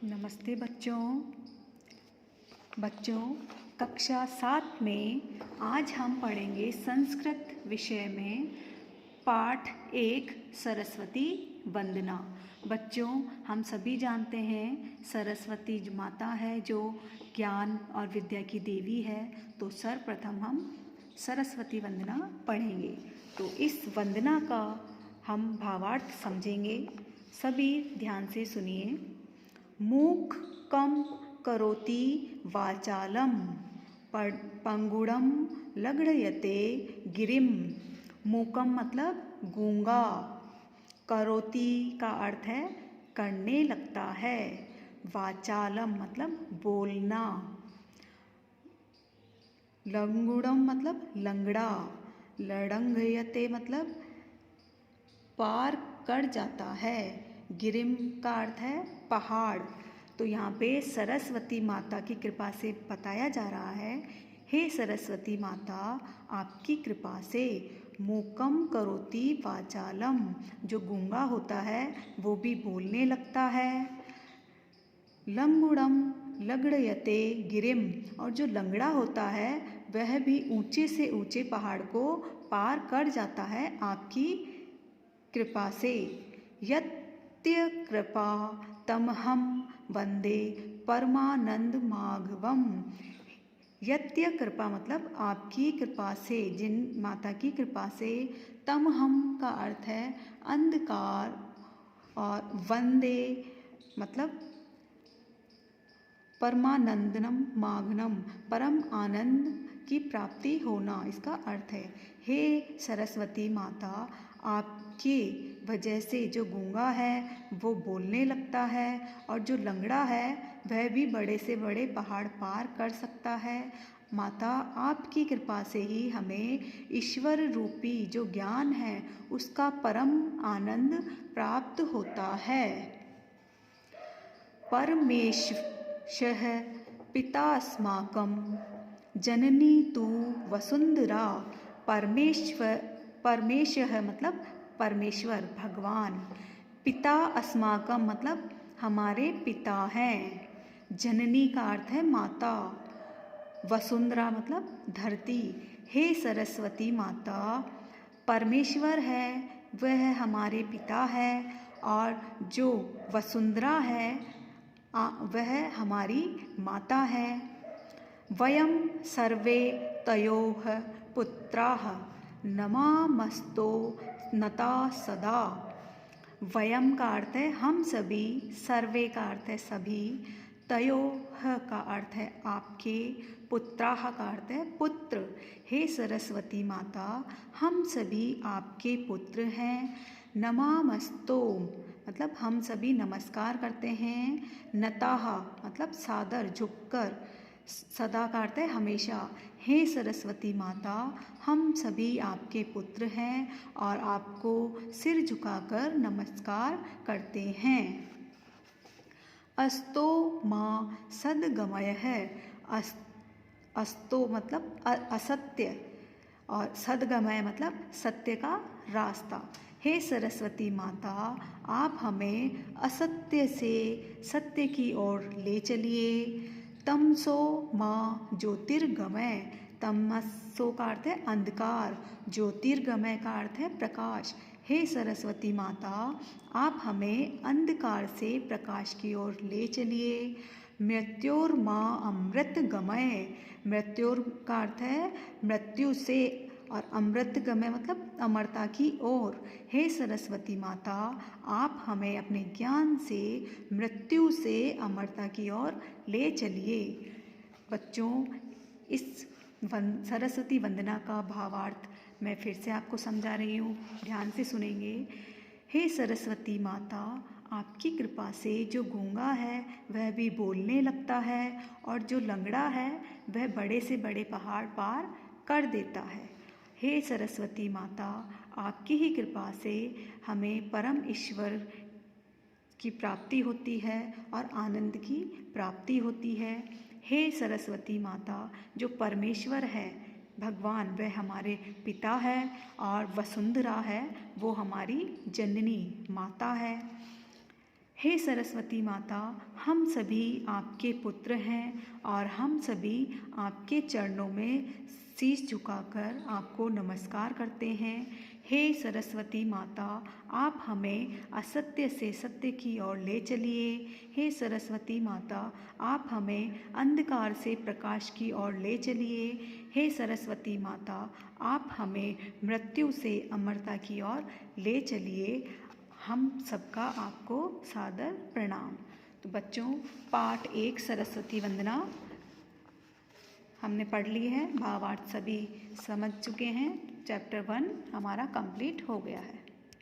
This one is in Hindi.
नमस्ते बच्चों कक्षा 7 में आज हम पढ़ेंगे संस्कृत विषय में पाठ 1 सरस्वती वंदना। बच्चों, हम सभी जानते हैं सरस्वती जो माता है जो ज्ञान और विद्या की देवी है। तो सर्वप्रथम हम सरस्वती वंदना पढ़ेंगे। तो इस वंदना का हम भावार्थ समझेंगे। सभी ध्यान से सुनिए। मूकं करोति वाचालं पंगुड़ं लग्धयते गिरिम। मूकम मतलब गूंगा, करोति का अर्थ है करने लगता है, वाचालम मतलब बोलना, लंगुड़म मतलब लंगड़ा, लड़ंगयते मतलब पार कर जाता है, गिरिम का अर्थ है पहाड़। तो यहाँ पे सरस्वती माता की कृपा से बताया जा रहा है, हे सरस्वती माता, आपकी कृपा से मूकम करोति वाचालम, जो गूंगा होता है वो भी बोलने लगता है, लंगुड़म लग्धयते गिरिम, और जो लंगड़ा होता है वह भी ऊंचे से ऊंचे पहाड़ को पार कर जाता है आपकी कृपा से। यत्य कृपा तमहम वंदे परमानंद माधवम। यत्य कृपा मतलब आपकी कृपा से, जिन माता की कृपा से, तमहम का अर्थ है अंधकार, और वंदे मतलब परमानंदनम माघनम, परम आनंद की प्राप्ति होना, इसका अर्थ है। हे सरस्वती माता, आपके वजह से जो गूंगा है वो बोलने लगता है, और जो लंगड़ा है वह भी बड़े से बड़े पहाड़ पार कर सकता है। माता, आपकी कृपा से ही हमें ईश्वर रूपी जो ज्ञान है उसका परम आनंद प्राप्त होता है। परमेशः पितास्माकं जननी तु वसुंधरा। परमेशः मतलब परमेश्वर भगवान, पिता अस्माकं मतलब हमारे पिता हैं, जननी का अर्थ है माता, वसुंधरा मतलब धरती। हे सरस्वती माता, परमेश्वर है वह हमारे पिता है, और जो वसुंधरा है वह हमारी माता है। वयं सर्वे तयोः पुत्राः नमामस्तो नता सदा। वयम का अर्थ है हम सभी, सर्वे का अर्थ है सभी, तयोः का अर्थ है आपके, पुत्राः का अर्थ है पुत्र। हे सरस्वती माता, हम सभी आपके पुत्र हैं। नमामस्तो मतलब हम सभी नमस्कार करते हैं, नताः मतलब सादर झुककर, सदा का अर्थ है हमेशा। हे सरस्वती माता, हम सभी आपके पुत्र हैं और आपको सिर झुकाकर नमस्कार करते हैं। अस्तो मां सद्गमयः। अस्तो मतलब असत्य, और सद्गमय मतलब सत्य का रास्ता। हे सरस्वती माता, आप हमें असत्य से सत्य की ओर ले चलिए। तमसो मां ज्योतिर्गमय। तमसो का अर्थ है अंधकार, ज्योतिर्गमय का अर्थ है प्रकाश। हे सरस्वती माता, आप हमें अंधकार से प्रकाश की ओर ले चलिए। मृत्योर्मा अमृतगमय। मृत्योर का अर्थ है मृत्यु से, और अमृतगमय मतलब अमरता की ओर। हे सरस्वती माता, आप हमें अपने ज्ञान से मृत्यु से अमरता की ओर ले चलिए। बच्चों, इस सरस्वती वंदना का भावार्थ मैं फिर से आपको समझा रही हूँ, ध्यान से सुनेंगे। हे सरस्वती माता, आपकी कृपा से जो गूंगा है वह भी बोलने लगता है, और जो लंगड़ा है वह बड़े से बड़े पहाड़ पार कर देता है। हे सरस्वती माता, आपकी ही कृपा से हमें परम ईश्वर की प्राप्ति होती है और आनंद की प्राप्ति होती है। हे सरस्वती माता, जो परमेश्वर है भगवान वह हमारे पिता है, और वसुंधरा है वो हमारी जननी माता है। हे सरस्वती माता, हम सभी आपके पुत्र हैं और हम सभी आपके चरणों में शीश झुकाकर आपको नमस्कार करते हैं। हे सरस्वती माता, आप हमें असत्य से सत्य की ओर ले चलिए। हे सरस्वती माता, आप हमें अंधकार से प्रकाश की ओर ले चलिए। हे सरस्वती माता, आप हमें मृत्यु से अमरता की ओर ले चलिए। हम सबका आपको सादर प्रणाम। तो बच्चों, पाठ 1 सरस्वती वंदना हमने पढ़ ली है, भावार्थ सभी समझ चुके हैं। चैप्टर 1 हमारा कंप्लीट हो गया है।